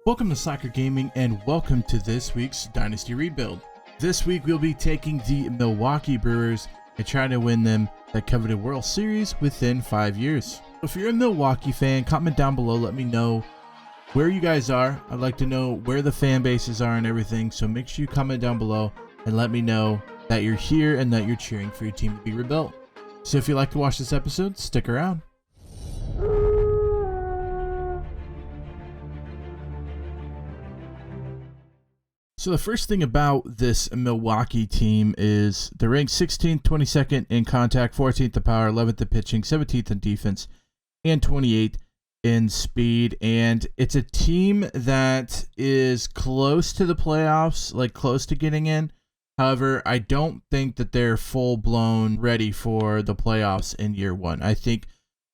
Welcome to Soccer Gaming and welcome to this week's Dynasty Rebuild. This week we'll be taking the Milwaukee Brewers and trying to win them that coveted World Series within 5 years. If you're a Milwaukee fan, comment down below, let me know where you guys are. I'd like to know where the fan bases are and everything, so make sure you comment down below and let me know that you're here and that you're cheering for your team to be rebuilt. So if you'd like to watch this episode, stick around. So the first thing about this Milwaukee team is they're ranked 16th, 22nd in contact, 14th in power, 11th in pitching, 17th in defense, and 28th in speed. And it's a team that is close to the playoffs, like close to getting in. However, I don't think that they're full-blown ready for the playoffs in year one. I think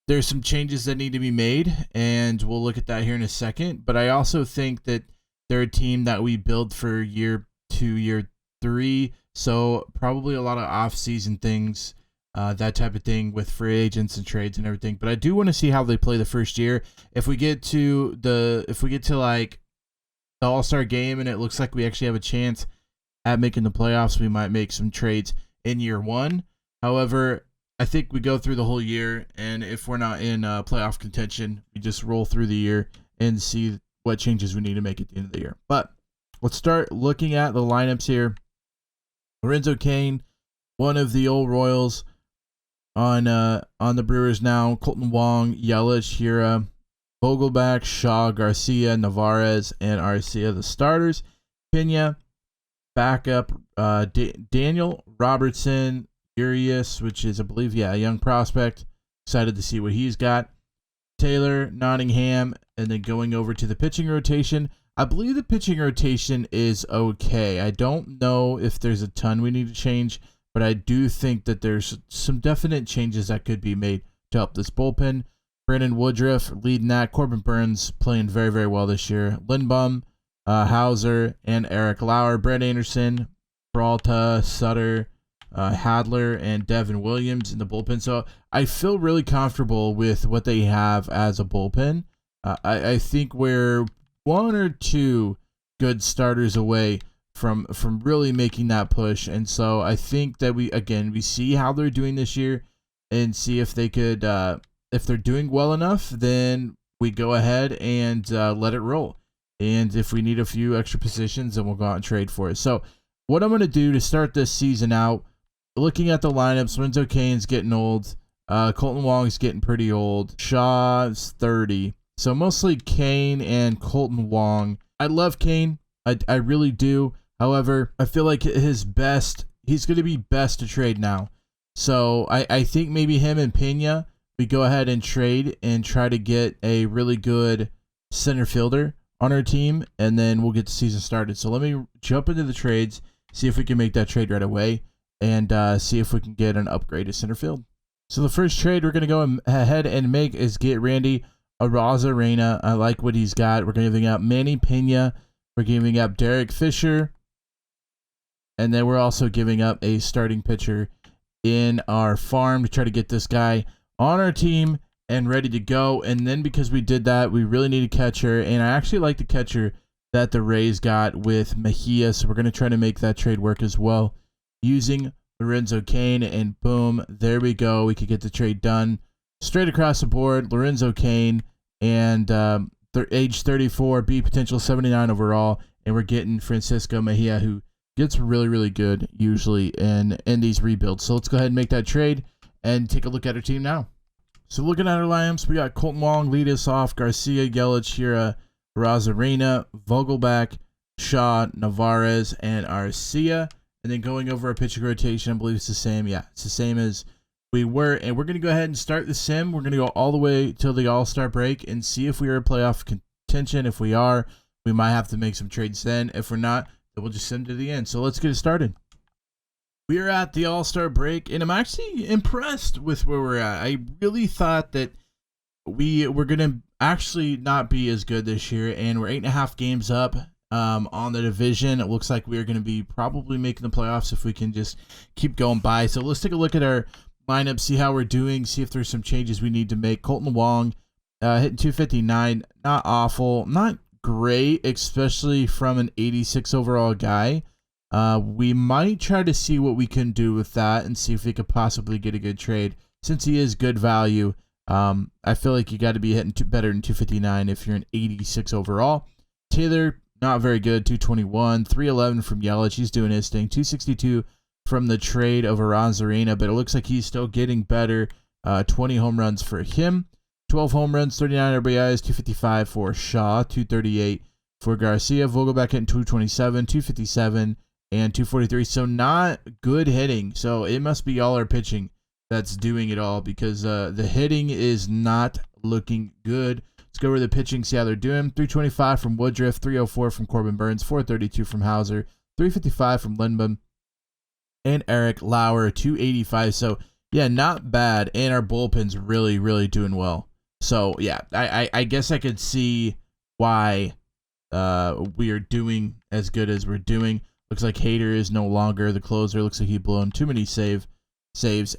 there's some changes that need to be made, and we'll look at that here in a second. But I also think that they're a team that we build for year 2, year 3. So probably a lot of off-season things, that type of thing with free agents and trades and everything. But I do want to see how they play the first year. If we get to like the All-Star game and it looks like we actually have a chance at making the playoffs, we might make some trades in year one. However, I think we go through the whole year, and if we're not in playoff contention, we just roll through the year and see what changes we need to make at the end of the year. But let's start looking at the lineups here. Lorenzo Cain, one of the old Royals on the Brewers now. Colton Wong, Yelich, Hira, Vogelback, Shaw, Garcia, Navarez, and Arcia, the starters. Pena, backup, Daniel Robertson, Urias, which is, I believe, a young prospect. Excited to see what he's got. Taylor, Nottingham, and then going over to the pitching rotation. I believe the pitching rotation is okay. I don't know if there's a ton we need to change, but I do think that there's some definite changes that could be made to help this bullpen. Brandon Woodruff leading that. Corbin Burns playing very, very well this year. Lindblom, Hauser, and Eric Lauer. Brett Anderson, Peralta, Sutter, Hadler, and Devin Williams in the bullpen. So I feel really comfortable with what they have as a bullpen. I think we're 1 or 2 good starters away from really making that push. And so I think that we see how they're doing this year and see if they could, if they're doing well enough, then we go ahead and let it roll. And if we need a few extra positions, then we'll go out and trade for it. So what I'm going to do to start this season out, looking at the lineups, Lorenzo Cain's getting old. Colton Wong's getting pretty old. Shaw's 30. So mostly Cain and Colton Wong. I love Cain. I really do. However, I feel like he's going to be best to trade now. So I think maybe him and Pena, we go ahead and trade and try to get a really good center fielder on our team, and then we'll get the season started. So let me jump into the trades, see if we can make that trade right away, and see if we can get an upgraded center field. So the first trade we're going to go ahead and make is get Randy Arozarena. I like what he's got. We're giving up Manny Pena. We're giving up Derek Fisher. And then we're also giving up a starting pitcher in our farm to try to get this guy on our team and ready to go. And then because we did that, we really need a catcher. And I actually like the catcher that the Rays got with Mejia. So we're going to try to make that trade work as well, using Lorenzo Cain, and boom, there we go. We could get the trade done straight across the board. Lorenzo Cain, and age 34, B potential 79 overall, and we're getting Francisco Mejia, who gets really, really good usually in these rebuilds. So let's go ahead and make that trade and take a look at our team now. So looking at our lineups, we got Colton Wong lead us off, Garcia, Yelich, Hira, Arozarena, Vogelback, Shaw, Navarez, and Arcia. And then going over our pitching rotation, I believe it's the same. Yeah, it's the same as we were. And we're going to go ahead and start the sim. We're going to go all the way till the All-Star break and see if we are in playoff contention. If we are, we might have to make some trades then. If we're not, then we'll just sim to the end. So let's get it started. We are at the All-Star break, and I'm actually impressed with where we're at. I really thought that we were going to actually not be as good this year, and we're 8.5 games up on the division. It looks like we're going to be probably making the playoffs if we can just keep going by. So let's take a look at our lineup, see how we're doing, see if there's some changes we need to make. Colton Wong hitting 259, not awful, not great, especially from an 86 overall guy. We might try to see what we can do with that and see if we could possibly get a good trade. Since he is good value, I feel like you got to be hitting better than 259 if you're an 86 overall. Taylor, not very good, 221, 311 from Yelich. He's doing his thing. 262 from the trade of Arozarena, but it looks like he's still getting better. 20 home runs for him. 12 home runs, 39 RBIs, 255 for Shaw, 238 for Garcia. Vogelback hitting 227, 257, and 243. So not good hitting. So it must be all our pitching that's doing it all, because the hitting is not looking good. Let's go over the pitching, see how they're doing. 325 from Woodruff, 304 from Corbin Burns, 432 from Hauser, 355 from Lindblom, and Eric Lauer, 285. So yeah, not bad. And our bullpen's really, really doing well. So yeah, I guess I could see why we are doing as good as we're doing. Looks like Hader is no longer the closer. Looks like he blown too many saves,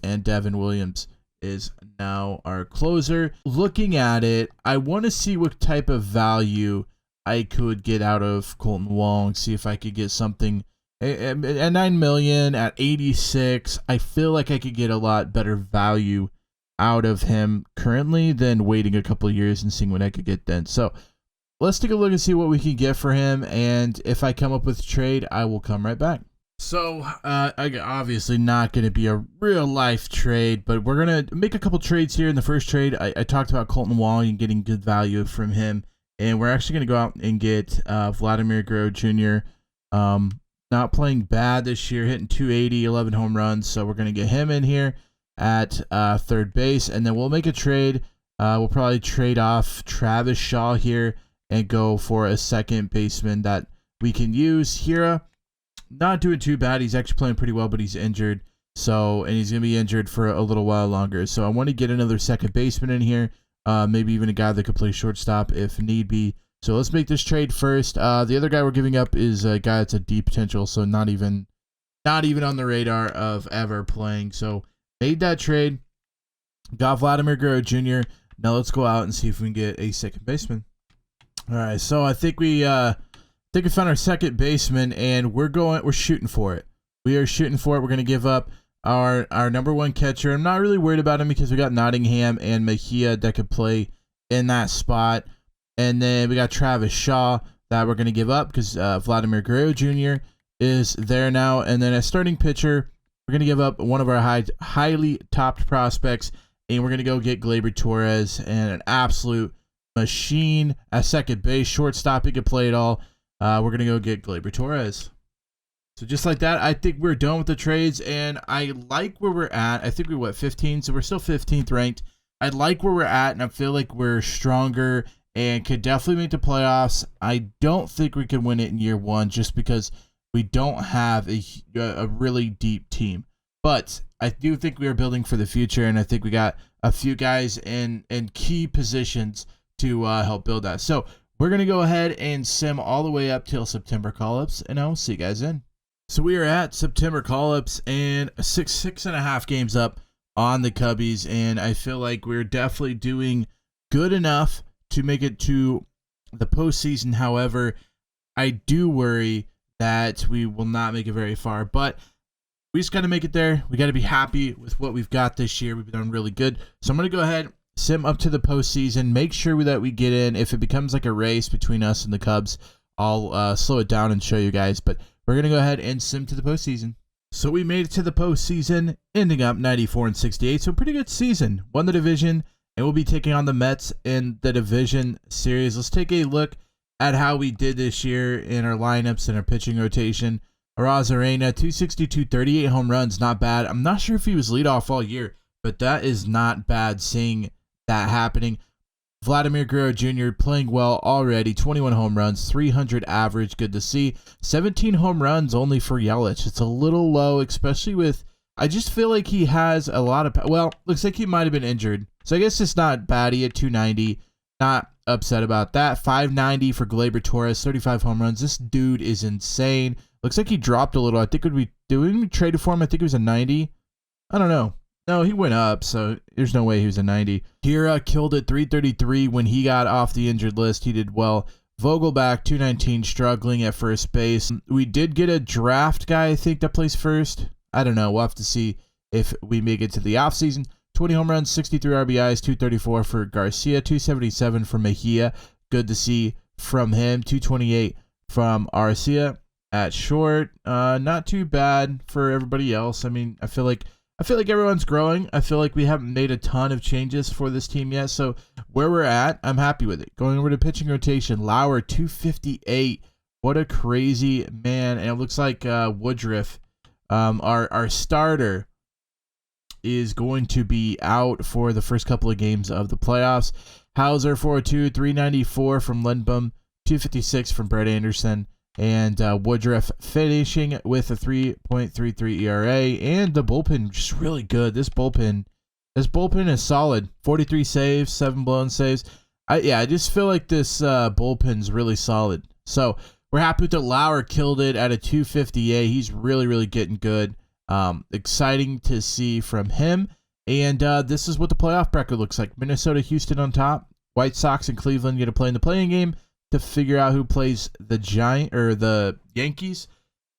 and Devin Williams is now our closer. Looking at it, I want to see what type of value I could get out of Colton Wong. See if I could get something at $9 million, at 86. I feel like I could get a lot better value out of him currently than waiting a couple of years and seeing what I could get then. So let's take a look and see what we can get for him. And if I come up with a trade, I will come right back. So, obviously not going to be a real life trade, but we're going to make a couple trades here. In the first trade, I talked about Colton Wong and getting good value from him. And we're actually going to go out and get Vladimir Guerrero Jr. Not playing bad this year, hitting 280, 11 home runs. So we're going to get him in here at third base. And then we'll make a trade. We'll probably trade off Travis Shaw here and go for a second baseman that we can use. Hira, not doing too bad. He's actually playing pretty well, but he's injured. So, and he's going to be injured for a little while longer. So I want to get another second baseman in here. Maybe even a guy that could play shortstop if need be. So let's make this trade first. The other guy we're giving up is a guy that's a deep potential. So not even on the radar of ever playing. So made that trade. Got Vladimir Guerrero Jr. Now let's go out and see if we can get a second baseman. All right. So I think we found our second baseman, and we're shooting for it. We are shooting for it. We're going to give up our number one catcher. I'm not really worried about him because we got Nottingham and Mejia that could play in that spot. And then we got Travis Shaw that we're going to give up because Vladimir Guerrero Jr. is there now. And then as starting pitcher, we're going to give up one of our highly topped prospects, and we're going to go get Gleyber Torres, and an absolute machine at second base. Shortstop, he could play it all. We're going to go get Gleyber Torres. So just like that, I think we're done with the trades, and I like where we're at. I think we're, 15? So we're still 15th ranked. I like where we're at, and I feel like we're stronger and could definitely make the playoffs. I don't think we can win it in year one just because we don't have a really deep team. But I do think we are building for the future, and I think we got a few guys in key positions to help build that. So we're going to go ahead and sim all the way up till September call-ups, and I'll see you guys in. So we are at September call-ups and six and a half games up on the Cubbies, and I feel like we're definitely doing good enough to make it to the postseason. However, I do worry that we will not make it very far, but we just got to make it there. We got to be happy with what we've got this year. We've done really good. So I'm going to go ahead, sim up to the postseason, make sure that we get in. If it becomes like a race between us and the Cubs, I'll slow it down and show you guys, but we're going to go ahead and sim to the postseason. So we made it to the postseason, ending up 94-68. So pretty good season. Won the division, and we'll be taking on the Mets in the division series. Let's take a look at how we did this year in our lineups and our pitching rotation. Arozarena, 262, 38 home runs. Not bad. I'm not sure if he was leadoff all year, but that is not bad seeing that happening. Vladimir Guerrero Jr. playing well already. 21 home runs, 300 average. Good to see. 17 home runs only for Yelich. It's a little low, especially with... I just feel like he has a lot of... Well, looks like he might have been injured. So I guess it's not bad. He had 290. Not upset about that. 590 for Gleyber Torres. 35 home runs. This dude is insane. Looks like he dropped a little. I think we traded for him. I think it was a 90. I don't know. No, he went up, so there's no way he was a 90. Hira killed it, 333 when he got off the injured list. He did well. Vogelbach, 219, struggling at first base. We did get a draft guy, I think, that plays first. I don't know. We'll have to see if we make it to the offseason. 20 home runs, 63 RBIs, 234 for Garcia, 277 for Mejia. Good to see from him. 228 from Arcia at short. Not too bad for everybody else. I mean, I feel like everyone's growing. I feel like we haven't made a ton of changes for this team yet. So where we're at, I'm happy with it. Going over to pitching rotation, Lauer, 258. What a crazy man. And it looks like Woodruff, our starter, is going to be out for the first couple of games of the playoffs. Hauser, 402, 394 from Lindblom, 256 from Brett Anderson, and Woodruff finishing with a 3.33 ERA. And the bullpen just really good. This bullpen is solid. 43 saves, 7 blown saves. I just feel like this bullpen's really solid. So we're happy with that. Lauer killed it at a 258. He's really, really getting good. Exciting to see from him. And this is what the playoff bracket looks like. Minnesota, Houston on top. White Sox and Cleveland going to play in the playing game to figure out who plays the Yankees.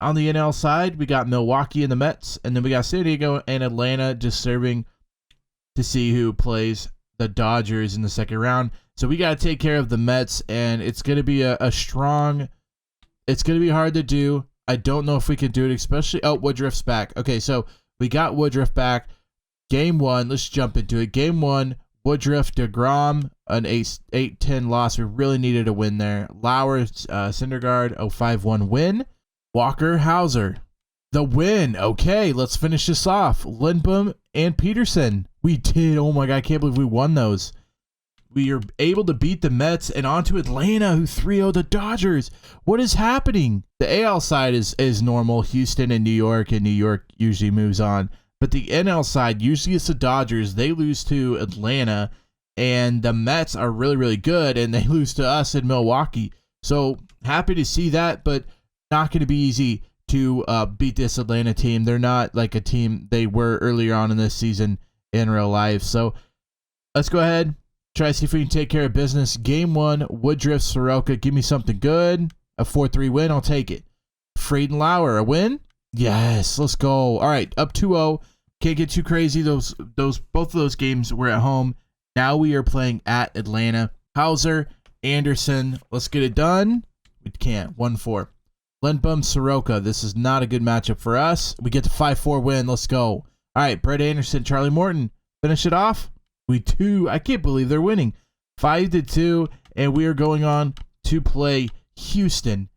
On the NL side, we got Milwaukee and the Mets, and then we got San Diego and Atlanta just serving to see who plays the Dodgers in the second round. So we got to take care of the Mets, and it's going to be it's going to be hard to do. I don't know if we can do it, especially... Oh, Woodruff's back. Okay, so we got Woodruff back. Game 1, let's jump into it. Game 1, Woodruff, DeGrom, an 8-10 loss. We really needed a win there. Lauer, Syndergaard, a 5-1 win. Walker, Hauser, the win. Okay, let's finish this off. Lindblom and Peterson. We did. Oh my God, I can't believe we won those. We are able to beat the Mets and on to Atlanta, who 3-0'd the Dodgers. What is happening? The AL side is normal. Houston and New York usually moves on. But the NL side, usually it's the Dodgers. They lose to Atlanta, and the Mets are really, really good, and they lose to us in Milwaukee. So happy to see that, but not going to be easy to beat this Atlanta team. They're not like a team they were earlier on in this season in real life. So let's go ahead. Try to see if we can take care of business. Game 1, Woodruff, Soroka. Give me something good. A 4-3 win. I'll take it. Fraden Lauer, a win? Yes, let's go. All right, up 2-0. Can't get too crazy. Both of those games were at home. Now we are playing at Atlanta. Hauser, Anderson. Let's get it done. We can't. 1-4. Lindblom, Soroka. This is not a good matchup for us. We get the 5-4 win. Let's go. All right, Brett Anderson, Charlie Morton. Finish it off. We do. I can't believe they're winning. 5-2, and we are going on to play Houston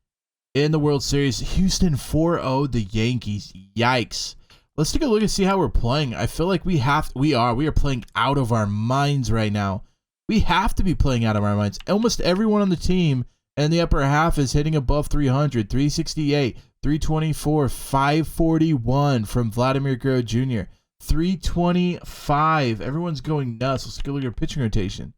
in the World Series. Houston 4-0 the Yankees. Yikes. Let's take a look and see how we're playing. I feel like we are playing out of our minds right now. We have to be playing out of our minds. Almost everyone on the team in the upper half is hitting above 300, 368, 324, 541 from Vladimir Guerrero Jr. 325. Everyone's going nuts. Let's take a look at our pitching rotation.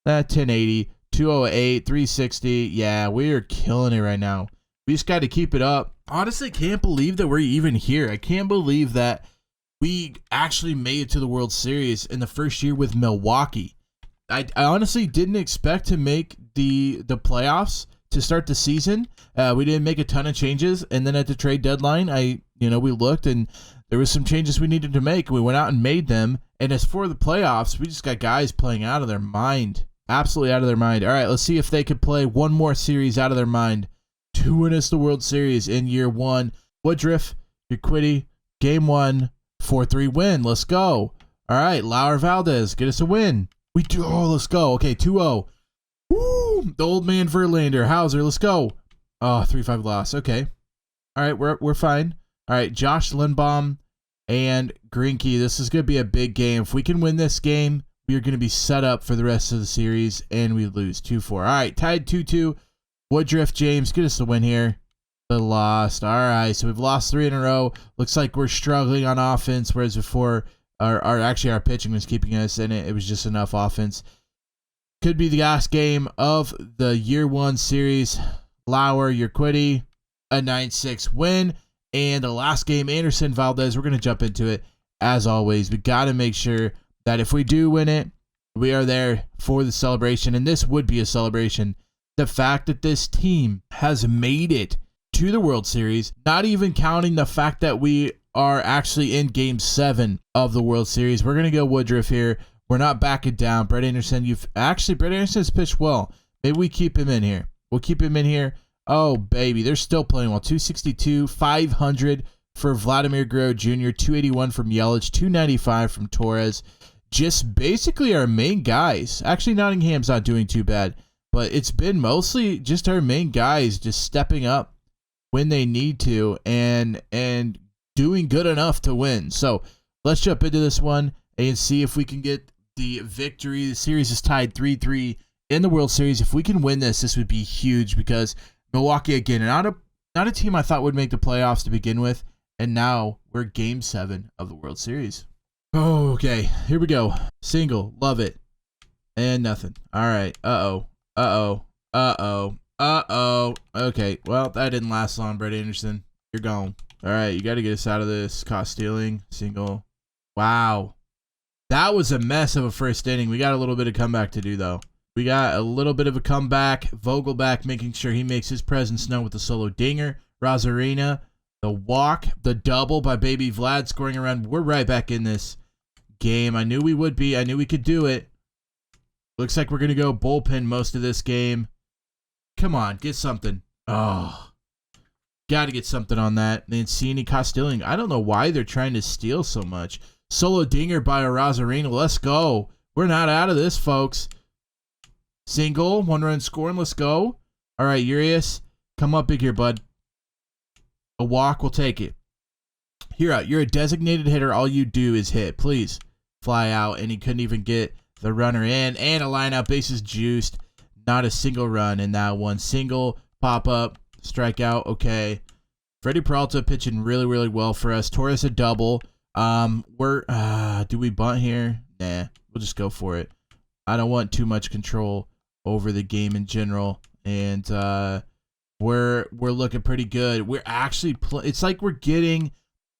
That 1080, 208, 360. Yeah, we are killing it right now. We just got to keep it up. Honestly, can't believe that we're even here. I can't believe that we actually made it to the World Series in the first year with Milwaukee. I honestly didn't expect to make the playoffs to start the season. We didn't make a ton of changes, and then at the trade deadline, we looked and there was some changes we needed to make. We went out and made them. And as for the playoffs, we just got guys playing out of their mind. Absolutely out of their mind. All right, let's see if they could play one more series out of their mind to win us the World Series in year 1. Woodruff, Urquidy, game 1, 4-3 win. Let's go. All right, Lauer Valdez, get us a win. We do. Oh, let's go. Okay, 2-0. Woo! The old man Verlander. Hauser, let's go. Oh, 3-5 loss. Okay. All right, we're fine. All right, Josh Lindblom and Greinke. This is going to be a big game. If we can win this game, we are going to be set up for the rest of the series, and we lose 2-4. All right, tied 2-2. Woodruff, James, get us the win here. The lost. All right, so we've lost 3 in a row. Looks like we're struggling on offense, whereas before our pitching was keeping us in it. It was just enough offense. Could be the last game of the year 1 series. Lauer, Urquidy, a 9-6 win. And the last game, Anderson, Valdez. We're going to jump into it. As always, we got to make sure that if we do win it, we are there for the celebration. And this would be a celebration. the fact that this team has made it to the World Series, not even counting the fact that we are actually in Game 7 of the World Series. We're going to go Woodruff here. We're not backing down. Brett Anderson, Brett Anderson's pitched well. Maybe we keep him in here. We'll keep him in here. Oh, baby, they're still playing well. 262, 500 for Vladimir Guerrero Jr., 281 from Yelich, 295 from Torres. Just basically our main guys. Actually, Nottingham's not doing too bad, but it's been mostly just our main guys just stepping up when they need to and doing good enough to win. So let's jump into this one and see if we can get the victory. The series is tied 3-3 in the World Series. If we can win this would be huge because Milwaukee, again, not a team I thought would make the playoffs to begin with, and now we're Game 7 of the World Series. Oh, okay, here we go. Single, love it, and nothing. All right, uh-oh. Okay, well, that didn't last long, Brett Anderson. You're gone. All right, you got to get us out of this. Caught stealing, single. Wow. That was a mess of a first inning. We got a little bit of comeback to do, though. We got a little bit of a comeback. Vogelback making sure he makes his presence known with the solo dinger. Rosarina, the walk, the double by Baby Vlad scoring a run. We're right back in this game. I knew we would be. I knew we could do it. Looks like we're going to go bullpen most of this game. Come on, get something. Oh, got to get something on that. Mancini, Costelling. I don't know why they're trying to steal so much. Solo dinger by a Rosarina. Let's go. We're not out of this, folks. Single, 1 run scoring. Let's go. All right, Urias, come up big here, bud. A walk, we'll take it. Here, you're a designated hitter. All you do is hit. Please fly out, and he couldn't even get the runner in. And a line out, bases juiced. Not a single run in that one. Single, pop up, strikeout. Okay. Freddie Peralta pitching really, really well for us. Torres a double. Do we bunt here? Nah, we'll just go for it. I don't want too much control over the game in general, and we're looking pretty good. We're actually it's like we're getting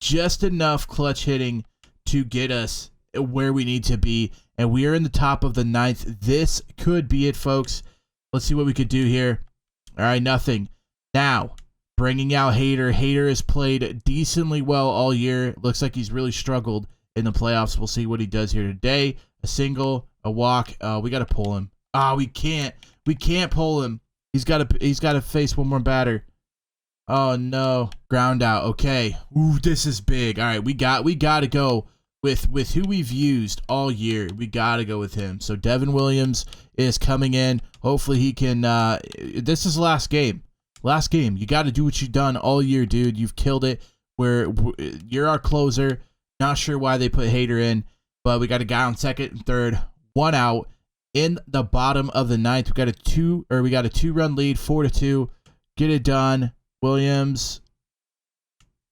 just enough clutch hitting to get us where we need to be, and we are in the top of the 9th. This could be it, folks. Let's see what we could do here. All right, nothing. Now, bringing out Hader. Hader has played decently well all year. Looks like he's really struggled in the playoffs. We'll see what he does here today. A single, a walk. We got to pull him. We can't. We can't pull him. He's got to face one more batter. Oh no. Ground out. Okay. Ooh, this is big. All right, we got to go with who we've used all year. We got to go with him. So Devin Williams is coming in. Hopefully he can this is last game. Last game. You got to do what you've done all year, dude. You've killed it. You're our closer. Not sure why they put Hader in, but we got a guy on second and third. 1 out in the bottom of the 9th. We got a 2-run lead, 4-2. Get it done. Williams,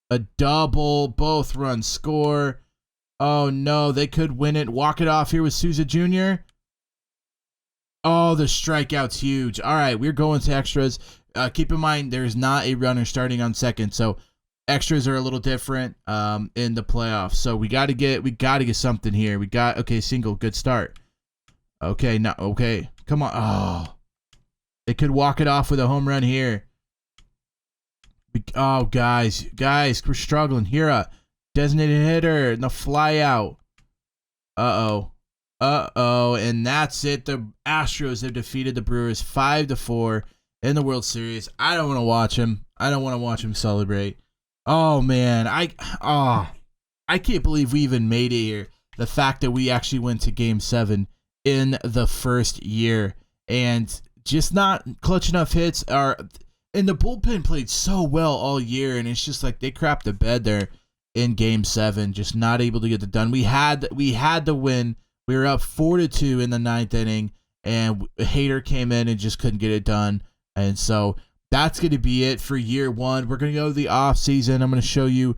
a double, both runs score. Oh no, they could win it. Walk it off here with Souza Jr. Oh, the strikeout's huge. All right, we're going to extras. Keep in mind, there's not a runner starting on second, so extras are a little different in the playoffs. So we got to get something here. Okay, single, good start. Okay, come on. Oh, they could walk it off with a home run here. Guys, we're struggling. Here, a designated hitter, and the fly out. Uh-oh, and that's it. The Astros have defeated the Brewers 5-4 in the World Series. I don't want to watch him. I don't want to watch him celebrate. Oh man, I can't believe we even made it here. The fact that we actually went to Game 7 in the first year and just not clutch enough hits and the bullpen played so well all year, and it's just like they crapped the bed there in Game 7, just not able to get it done. We had the win. We were up 4-2 in the 9th inning, and Hader came in and just couldn't get it done. And so that's going to be it for year 1. We're going to go to the off season. I'm going to show you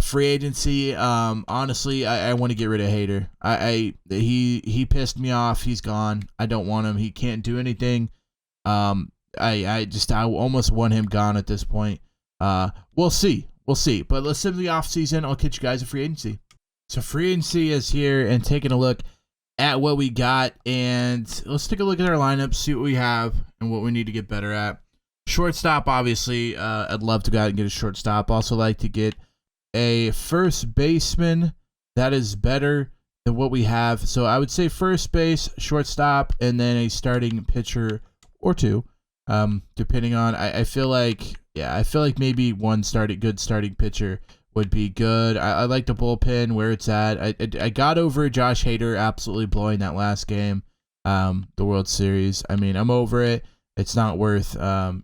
free agency. Honestly, I want to get rid of Hader. He pissed me off. He's gone. I don't want him. He can't do anything. I almost want him gone at this point. We'll see. But let's send the off season. I'll catch you guys at free agency. So free agency is here, and taking a look at what we got, and let's take a look at our lineup, see what we have and what we need to get better at. Shortstop, obviously, I'd love to go out and get a shortstop. Also like to get a first baseman that is better than what we have. So I would say first base, shortstop, and then a starting pitcher or two, depending on. I feel like maybe one good starting pitcher would be good. I like the bullpen where it's at. I got over Josh Hader absolutely blowing that last game, the World Series. I mean, I'm over it. It's not worth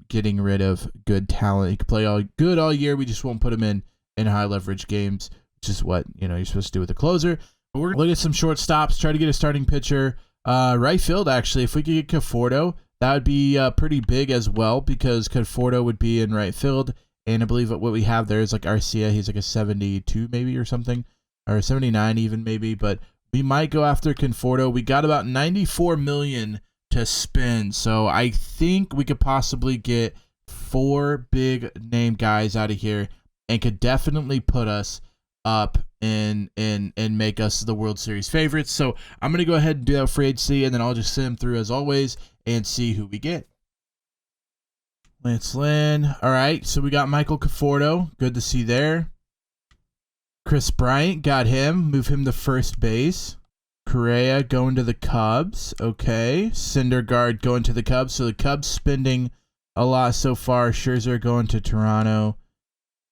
getting rid of good talent. He could play all year. We just won't put him in high leverage games, which is what you're supposed to do with a closer. But we're gonna look at some shortstops, try to get a starting pitcher. Right field, actually, if we could get Conforto, that would be pretty big as well, because Conforto would be in right field. And I believe what we have there is like Arcia. He's like a 72 maybe or something, or 79 even maybe. But we might go after Conforto. We got about $94 million to spend, so I think we could possibly get 4 big name guys out of here, and could definitely put us up and make us the World Series favorites. So I'm gonna go ahead and do that free agency, and then I'll just send them through as always and see who we get. Lance Lynn. All right, so we got Michael Conforto. Good to see there. Chris Bryant, got him. Move him to first base. Correa going to the Cubs. Okay. Syndergaard going to the Cubs. So the Cubs spending a lot so far. Scherzer going to Toronto.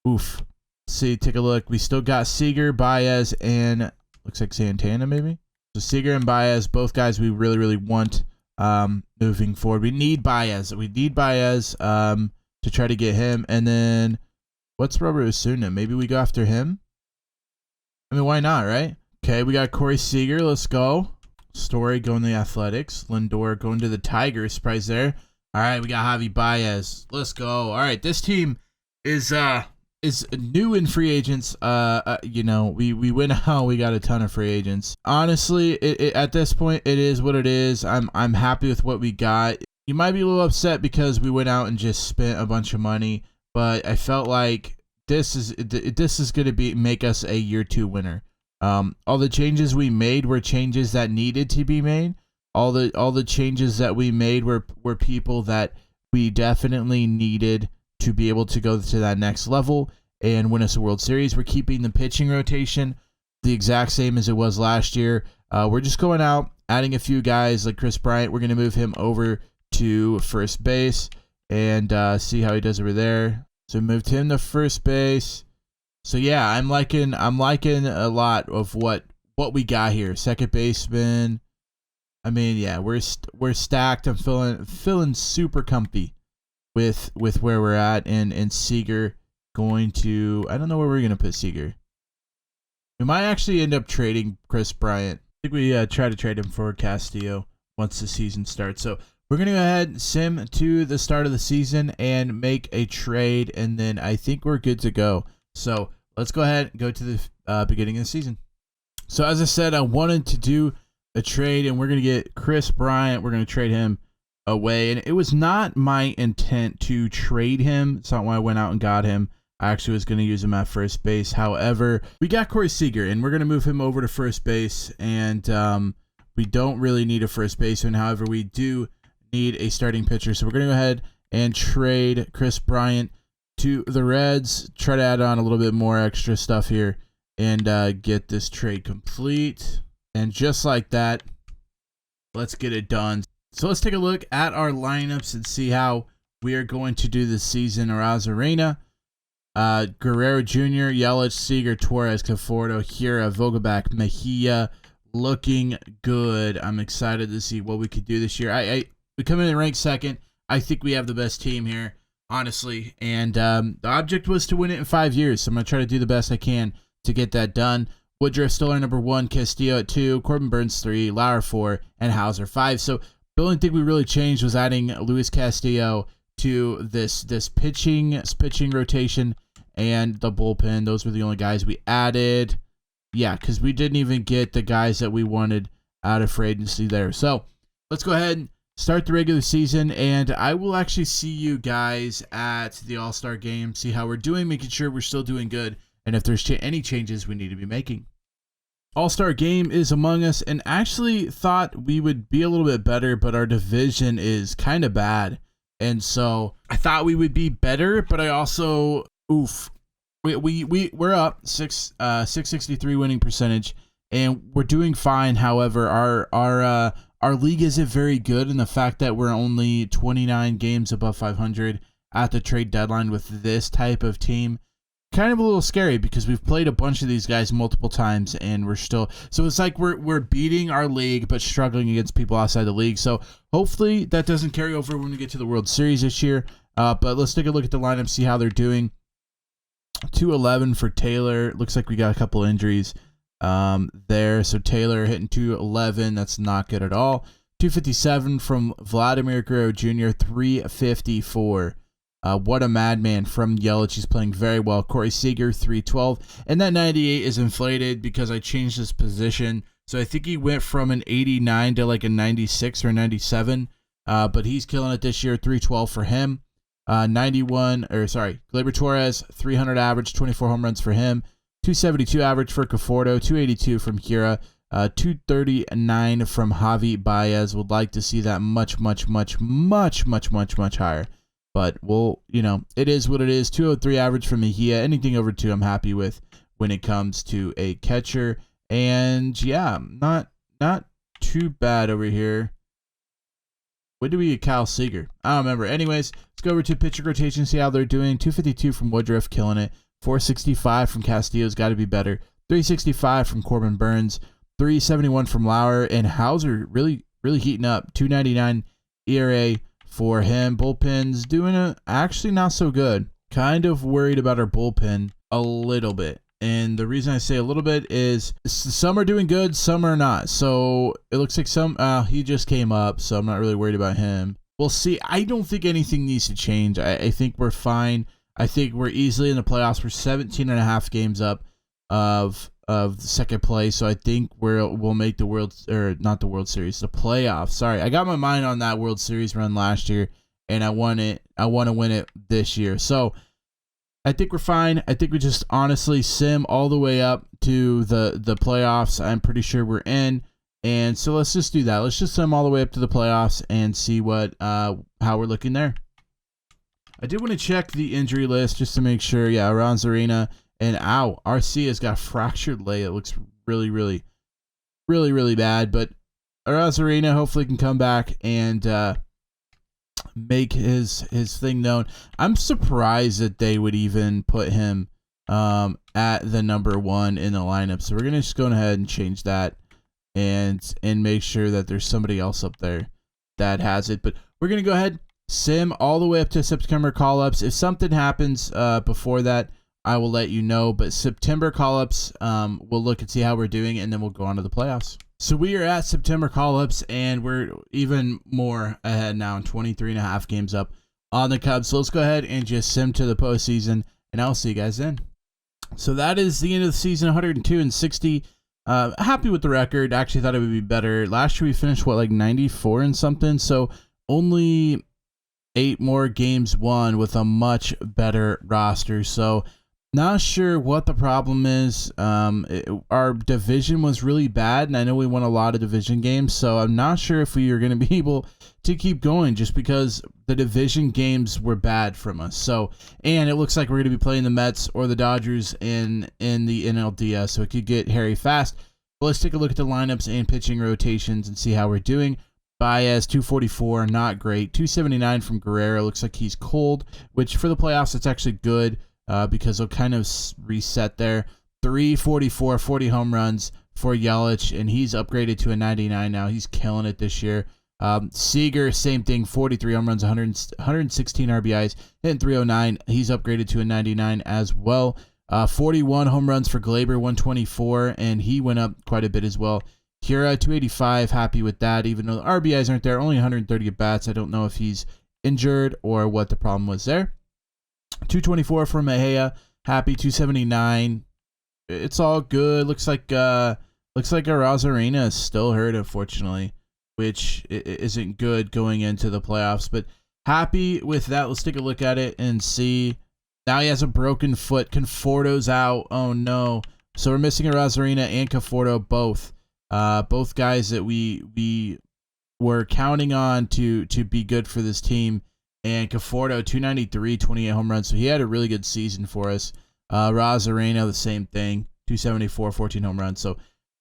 Oof. See, take a look. We still got Seager, Baez, and looks like Santana maybe. So Seager and Baez, both guys we really, really want. Moving forward, we need Baez. To try to get him. And then what's Robert Osuna? Maybe we go after him. I mean, why not, right? Okay, we got Corey Seager. Let's go. Story going to the Athletics. Lindor going to the Tigers. Surprise there. All right, we got Javi Baez. Let's go. All right, this team is new in free agents. We went out. We got a ton of free agents. Honestly, at this point, it is what it is. I'm happy with what we got. You might be a little upset because we went out and just spent a bunch of money, but I felt like this is going to make us a year 2 winner. All the changes we made were changes that needed to be made. All the changes that we made were people that we definitely needed to be able to go to that next level and win us a World Series. We're keeping the pitching rotation the exact same as it was last year. We're just going out, adding a few guys like Chris Bryant. We're going to move him over to first base and see how he does over there. So we moved him to first base. So yeah, I'm liking a lot of what we got here. Second baseman. I mean, yeah, we're stacked. I'm feeling super comfy with where we're at, and Seager going to, I don't know where we're going to put Seager. We might actually end up trading Chris Bryant. I think we try to trade him for Castillo once the season starts. So we're going to go ahead, sim to the start of the season and make a trade, and then I think we're good to go. So let's go ahead and go to the beginning of the season. So as I said, I wanted to do a trade, and we're going to get Chris Bryant. We're going to trade him away, and it was not my intent to trade him. It's not why I went out and got him. I actually was going to use him at first base. However, we got Corey Seager, and we're going to move him over to first base, and we don't really need a first baseman. However, we do need a starting pitcher, so we're going to go ahead and trade Chris Bryant to the Reds, try to add on a little bit more extra stuff here, and get this trade complete. And just like that, let's get it done. So let's take a look at our lineups and see how we are going to do this season. Arozarena, Guerrero Jr., Yelich, Seager, Torres, Conforto, Hira, Vogelback, Mejia, looking good. I'm excited to see what we could do this year. We come in ranked second. I think we have the best team here, honestly. And the object was to win it in 5 years, so I'm going to try to do the best I can to get that done. Woodruff still our number 1, Castillo at 2, Corbin Burns 3, Lauer 4, and Hauser 5. So the only thing we really changed was adding Luis Castillo to this pitching rotation and the bullpen. Those were the only guys we added. Yeah, because we didn't even get the guys that we wanted out of free agency there. So let's go ahead and start the regular season, and I will actually see you guys at the All-Star game, see how we're doing, making sure we're still doing good, and if there's any changes we need to be making. All-Star game is among us, and actually thought we would be a little bit better, but our division is kind of bad. And so I thought we would be better, but I also, we're up 663 winning percentage, and we're doing fine. However, our league isn't very good, and the fact that we're only 29 games above 500 at the trade deadline with this type of team, kind of a little scary, because we've played a bunch of these guys multiple times, and we're still, so it's like we're beating our league but struggling against people outside the league. So hopefully that doesn't carry over when we get to the World Series this year. But let's take a look at the lineup, see how they're doing. 211 for Taylor. Looks like we got a couple injuries there. So Taylor hitting 211. That's not good at all. 257 from Vladimir Guerrero Jr. 354. What a madman from Yelich. He's playing very well. Corey Seager, 312. And that 98 is inflated because I changed his position. So I think he went from an 89 to like a 96 or 97. But he's killing it this year. 312 for him. Gleyber Torres, 300 average, 24 home runs for him. 272 average for Conforto. 282 from Hira. 239 from Javi Baez. Would like to see that much higher. But we'll, it is what it is. 203 average from Mejia. Anything over 2 I'm happy with when it comes to a catcher. And yeah, not too bad over here. When do we get Kyle Seager? I don't remember. Anyways, let's go over to pitcher rotation, see how they're doing. 252 from Woodruff, killing it. 465 from Castillo's got to be better. 365 from Corbin Burns. 371 from Lauer. And Hauser really heating up. 299 ERA for him. Bullpen's doing actually not so good. Kind of worried about our bullpen a little bit. And the reason I say a little bit is some are doing good, some are not. So it looks like he just came up, so I'm not really worried about him. We'll see. I don't think anything needs to change. I think we're fine. I think we're easily in the playoffs. We're 17 and a half games up of the second place. So I think we'll make the not the World Series, the playoffs. Sorry, I got my mind on that World Series run last year, and I want to win it this year. So I think we're fine. I think we just honestly sim all the way up to the playoffs. I'm pretty sure we're in. And so let's just do that. Let's just sim all the way up to the playoffs and see how we're looking there. I did want to check the injury list just to make sure. Yeah, Aranzarena and RC has got a fractured leg. It looks really bad. But Aranzarena hopefully can come back and make his thing known. I'm surprised that they would even put him at the number 1 in the lineup. So we're gonna just go ahead and change that and make sure that there's somebody else up there that has it. But we're gonna go ahead, sim all the way up to September call-ups. If something happens before that, I will let you know. But September call-ups, we'll look and see how we're doing, and then we'll go on to the playoffs. So we are at September call-ups, and we're even more ahead now, in 23 and a half games up on the Cubs. So let's go ahead and just sim to the postseason, and I'll see you guys then. So that is the end of the season, 102 and 60. Happy with the record. Actually thought it would be better. Last year we finished, 94 and something? So only 8 more games won with a much better roster. So not sure what the problem is. Our division was really bad, and I know we won a lot of division games, so I'm not sure if we are going to be able to keep going just because the division games were bad from us. So, and it looks like we're going to be playing the Mets or the Dodgers in the NLDS, so it could get hairy fast. But let's take a look at the lineups and pitching rotations and see how we're doing. Baez, 244, not great. 279 from Guerrero, looks like he's cold, which for the playoffs, it's actually good. Because they'll kind of reset there. 344, 40 home runs for Yelich, and he's upgraded to a 99 now. He's killing it this year. Seager, same thing, 43 home runs, 116 RBIs, hitting 309. He's upgraded to a 99 as well. 41 home runs for Gleyber, 124, and he went up quite a bit as well. Hira, 285, happy with that, even though the RBIs aren't there, only 130 at-bats. I don't know if he's injured or what the problem was there. 224 from Mejia, happy. 279. It's all good. Looks like our Rosarena is still hurt, unfortunately, which isn't good going into the playoffs. But happy with that. Let's take a look at it and see. Now he has a broken foot. Conforto's out. Oh no. So we're missing a Rosarina and Conforto, both guys that we were counting on to be good for this team. And Conforto, 293, 28 home runs. So he had a really good season for us. Rosarina, the same thing, 274, 14 home runs. So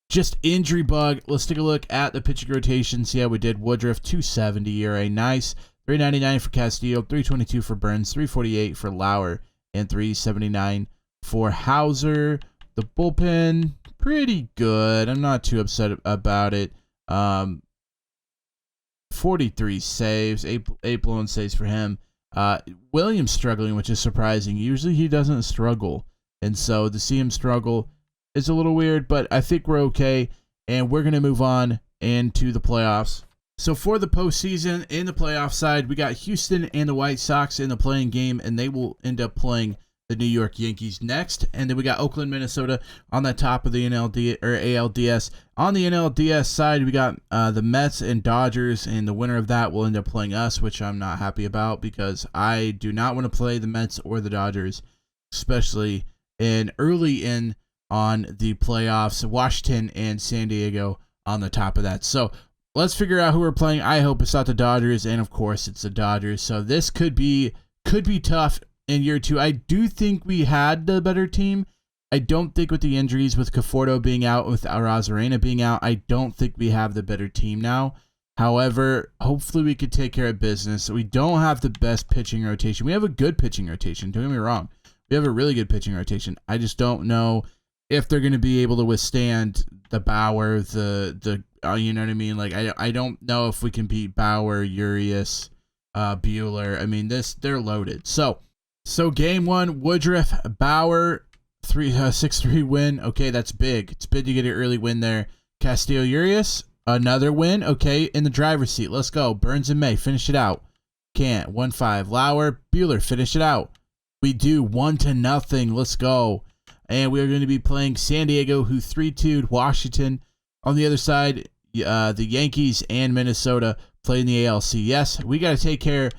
just injury bug. Let's take a look at the pitching rotation. See how we did. Woodruff, 270 ERA, nice. 399 for Castillo, 322 for Burns, 348 for Lauer, and 379 for Hauser. The bullpen, pretty good. I'm not too upset about it. 43 saves, eight blown saves for him. Williams struggling, which is surprising. Usually he doesn't struggle. And so to see him struggle is a little weird, but I think we're okay. And we're going to move on into the playoffs. So for the postseason, in the playoff side, we got Houston and the White Sox in the playing game, and they will end up playing the New York Yankees next. And then we got Oakland, Minnesota on the top of the ALDS. On the NLDS side, we got the Mets and Dodgers, and the winner of that will end up playing us, which I'm not happy about because I do not want to play the Mets or the Dodgers, especially early on the playoffs. Washington and San Diego on the top of that. So let's figure out who we're playing. I hope it's not the Dodgers, and of course it's the Dodgers. So this could be tough in year two. I do think we had the better team. I don't think with the injuries, with Conforto being out, with Rosarena being out, I don't think we have the better team now. However, hopefully we could take care of business. We don't have the best pitching rotation. We have a good pitching rotation. Don't get me wrong. We have a really good pitching rotation. I just don't know if they're going to be able to withstand the Bauer, the you know what I mean? Like I don't know if we can beat Bauer, Urias, Buehler. I mean, they're loaded. So game one, Woodruff, Bauer, 6-3 win. Okay, that's big. It's big to get an early win there. Castillo, Urias, another win. Okay, in the driver's seat. Let's go. Burns and May, finish it out. Can't. 1-5. Lauer, Buehler, finish it out. We do 1-0. Let's go. And we are going to be playing San Diego, who 3-2'd Washington. On the other side, the Yankees and Minnesota play in the ALC. Yes, we got to take care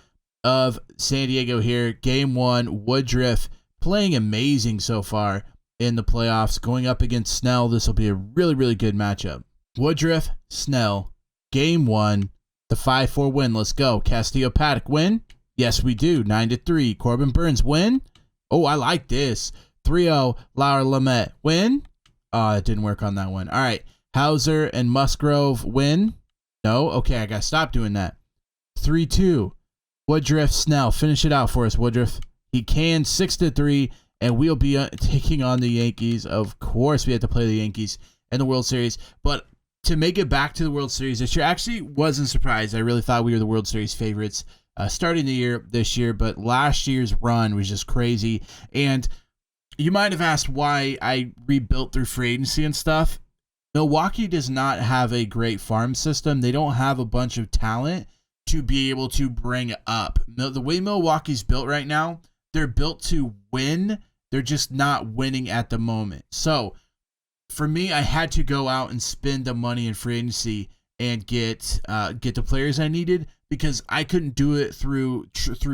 of San Diego here. Game one, Woodruff playing amazing so far in the playoffs. Going up against Snell, this will be a really, really good matchup. Woodruff, Snell, game one, the 5-4 win. Let's go. Castillo, Paddock win? Yes, we do. 9-3. Corbin Burns win? Oh, I like this. 3-0. Lauer Lamet win? Oh, it didn't work on that one. All right. Hauser and Musgrove win? No? Okay, I got to stop doing that. 3-2. Woodruff, Snell. Finish it out for us, Woodruff. He can. 6-3. And we'll be taking on the Yankees. Of course, we have to play the Yankees in the World Series. But to make it back to the World Series this year, actually wasn't surprised. I really thought we were the World Series favorites starting the year this year. But last year's run was just crazy. And you might have asked why I rebuilt through free agency and stuff. Milwaukee does not have a great farm system. They don't have a bunch of talent to be able to bring up. The way Milwaukee's built right now, they're built to win. They're just not winning at the moment. So for me, I had to go out and spend the money in free agency and get the players I needed, because I couldn't do it through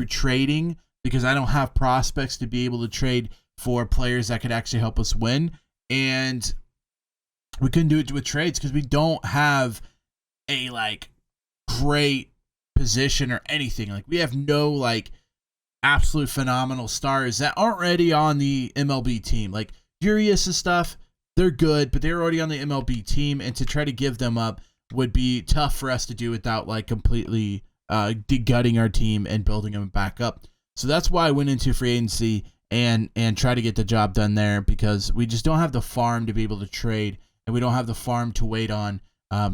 trading, because I don't have prospects to be able to trade for players that could actually help us win. And we couldn't do it with trades because we don't have a great position or anything. We have no absolute phenomenal stars that aren't already on the MLB team. Urias and stuff, they're good, but they're already on the MLB team, and to try to give them up would be tough for us to do without completely gutting our team and building them back up. So that's why I went into free agency and try to get the job done there, because we just don't have the farm to be able to trade, and we don't have the farm to wait on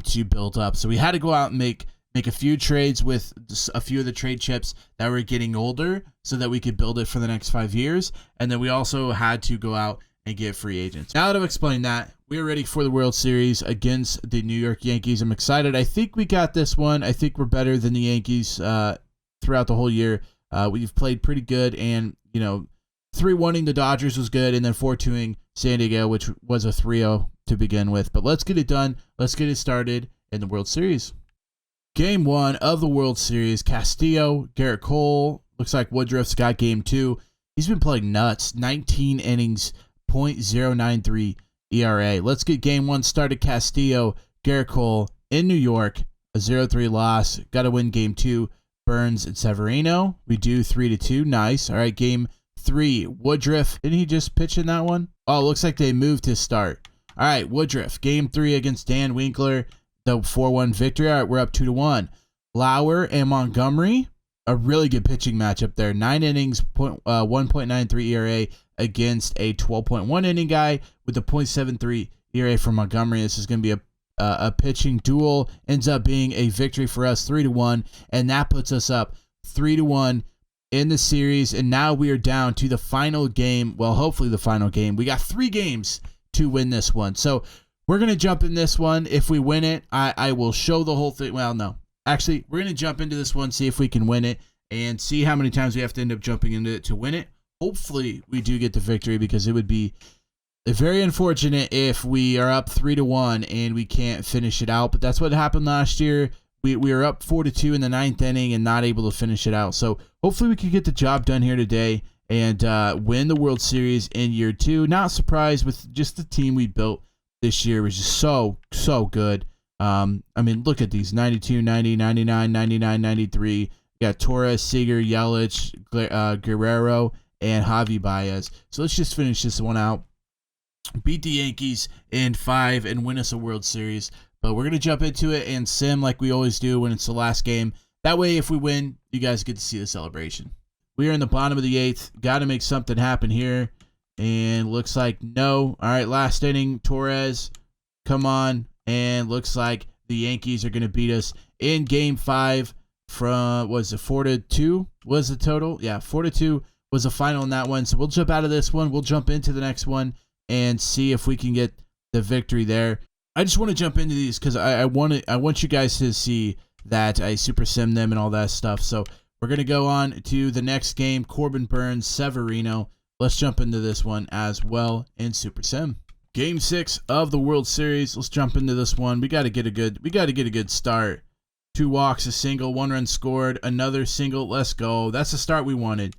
to build up. So we had to go out and make a few trades with a few of the trade chips that were getting older so that we could build it for the next 5 years. And then we also had to go out and get free agents. Now that I've explained that, we're ready for the World Series against the New York Yankees. I'm excited. I think we got this one. I think we're better than the Yankees throughout the whole year. We've played pretty good, and 3-1ing the Dodgers was good, and then 4-2ing San Diego, which was a 3-0 to begin with. But let's get it done. Let's get it started in the World Series. Game one of the World Series, Castillo, Garrett Cole. Looks like Woodruff's got game two. He's been playing nuts. 19 innings, .093 ERA. Let's get game one started. Castillo, Garrett Cole in New York, a 0-3 loss. Got to win game two. Burns and Severino. We do 3-2. Nice. All right, game three. Woodruff. Didn't he just pitch in that one? Oh, looks like they moved his start. All right, Woodruff. Game three against Dan Winkler. The 4-1 victory. All right, we're up 2-1. Lauer and Montgomery. A really good pitching matchup there. 9 innings, 1.93 ERA against a 12.1 inning guy with a .73 ERA for Montgomery. This is going to be a pitching duel. Ends up being a victory for us, 3-1, and that puts us up 3-1 in the series. And now we are down to the final game. Well, hopefully the final game. We got 3 games to win this one. So we're going to jump in this one. If we win it, I will show the whole thing. Well, no. Actually, we're going to jump into this one, see if we can win it, and see how many times we have to end up jumping into it to win it. Hopefully, we do get the victory, because it would be very unfortunate if we are up 3-1 and we can't finish it out. But that's what happened last year. We were up 4-2 in the 9th inning and not able to finish it out. So hopefully we can get the job done here today and win the World Series in year 2. Not surprised with just the team we built this year. It was just so good. I mean, look at these: 92, 90, 99, 99, 93. You got Torres, Seager, Yelich, Guerrero, and Javi Baez. So let's just finish this one out. Beat the Yankees in 5 and win us a World Series. But we're going to jump into it and sim like we always do when it's the last game. That way, if we win, you guys get to see the celebration. We are in the bottom of the 8th. Got to make something happen here. And looks like no. All right, last inning, Torres. Come on. And looks like the Yankees are going to beat us in game 5 from, was it 4-2 was the total? Yeah, 4-2 was the final in that one. So we'll jump out of this one. We'll jump into the next one and see if we can get the victory there. I just want to jump into these because I want you guys to see that I super sim them and all that stuff. So we're going to go on to the next game, Corbin Burns, Severino. Let's jump into this one as well in super sim. Game 6 of the World Series. Let's jump into this one. We got to get a good start. 2 walks, a single, 1 run scored, another single. Let's go. That's the start we wanted.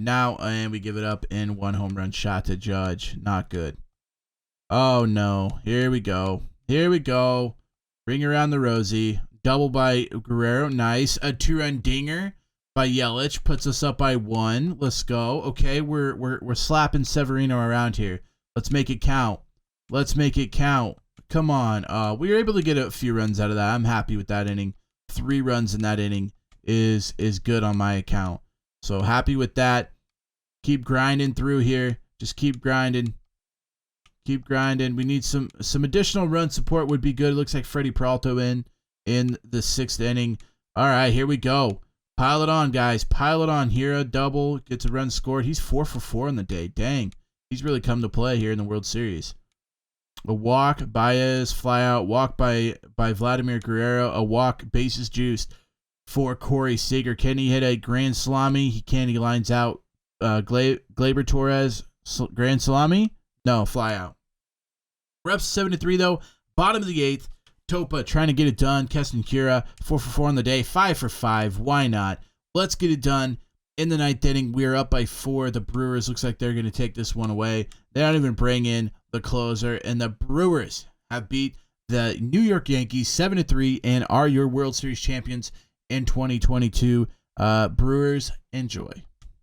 Now, and we give it up in 1 home run shot to Judge. Not good. Oh no. Here we go. Ring around the rosy. Double by Guerrero. Nice. A 2-run dinger by Yelich puts us up by 1. Let's go. Okay, we're slapping Severino around here. Let's make it count. Come on. We were able to get a few runs out of that. I'm happy with that inning. 3 runs in that inning is good on my account. So happy with that. Keep grinding through here. Just keep grinding. We need some additional run support would be good. It looks like Freddie Peralta in the 6th inning. All right, here we go. Pile it on, guys. Pile it on. Here, a double. Gets a run scored. He's 4 for 4 on the day. Dang. He's really come to play here in the World Series. A walk, Baez, fly out. Walk by Vladimir Guerrero. A walk, bases juiced for Corey Seager. Can he hit a grand salami? He can. He lines out Gleyber Torres. Grand salami? No, fly out. We're up 7-3, though. Bottom of the 8th. Topa trying to get it done. Keston Kira, 4 for 4 on the day. 5 for 5. Why not? Let's get it done. In the 9th inning, we are up by 4. The Brewers looks like they're going to take this one away. They don't even bring in the closer. And the Brewers have beat the New York Yankees 7-3 and are your World Series champions in 2022. Brewers, enjoy.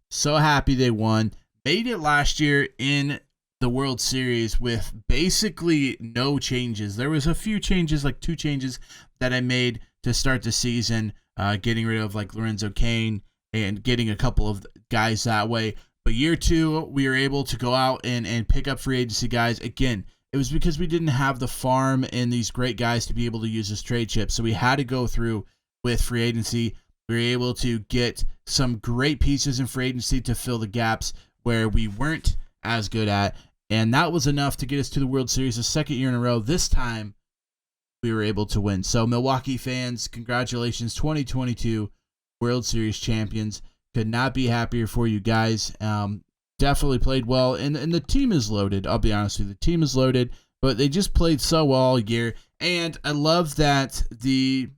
So happy they won. Made it last year in the World Series with basically no changes. There was a few changes, like 2 changes that I made to start the season, getting rid of like Lorenzo Cain and getting a couple of guys that way. But year 2, we were able to go out and pick up free agency guys. Again, it was because we didn't have the farm and these great guys to be able to use as trade chips. So we had to go through with free agency. We were able to get some great pieces in free agency to fill the gaps where we weren't as good at. And that was enough to get us to the World Series the 2nd year in a row. This time, we were able to win. So, Milwaukee fans, congratulations, 2022 World Series champions. Could not be happier for you guys. Definitely played well. And the team is loaded. I'll be honest with you. The team is loaded, but they just played so well all year. And I love that the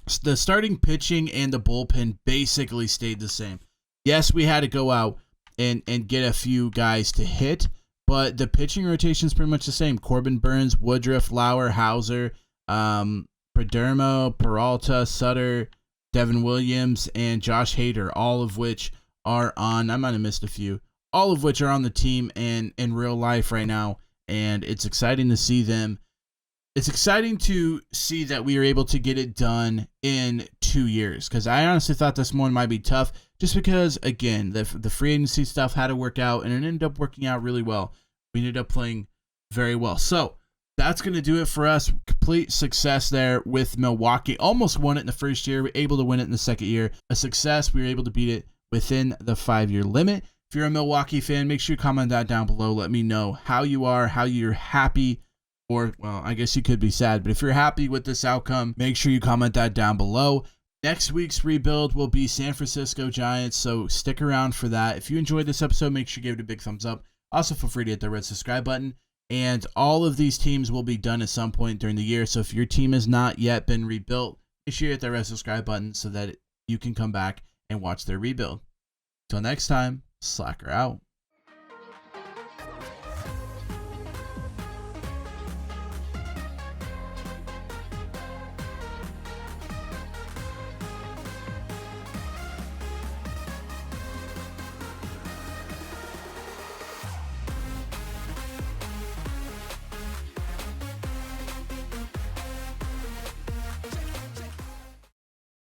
starting pitching and the bullpen basically stayed the same. Yes, we had to go out and get a few guys to hit, But the pitching rotation is pretty much the same. Corbin Burns, Woodruff, Lauer, Hauser, Perdermo, Peralta, Sutter, Devin Williams, and Josh Hader, all of which are on, I might have missed a few, all of which are on the team and in real life right now. And it's exciting to see them. It's exciting to see that we were able to get it done in 2 years, because I honestly thought this one might be tough just because, again, the free agency stuff had to work out, and it ended up working out really well. We ended up playing very well. So that's going to do it for us. Complete success there with Milwaukee. Almost won it in the first year. We were able to win it in the second year. A success. We were able to beat it within the 5-year limit. If you're a Milwaukee fan, make sure you comment that down below. Let me know how you are, how you're happy, or, well, I guess you could be sad, but if you're happy with this outcome, make sure you comment that down below. Next week's rebuild will be San Francisco Giants, so stick around for that. If you enjoyed this episode, make sure you give it a big thumbs up. Also, feel free to hit the red subscribe button. And all of these teams will be done at some point during the year, so if your team has not yet been rebuilt, make sure you hit the red subscribe button so that you can come back and watch their rebuild. Till next time, Slacker out.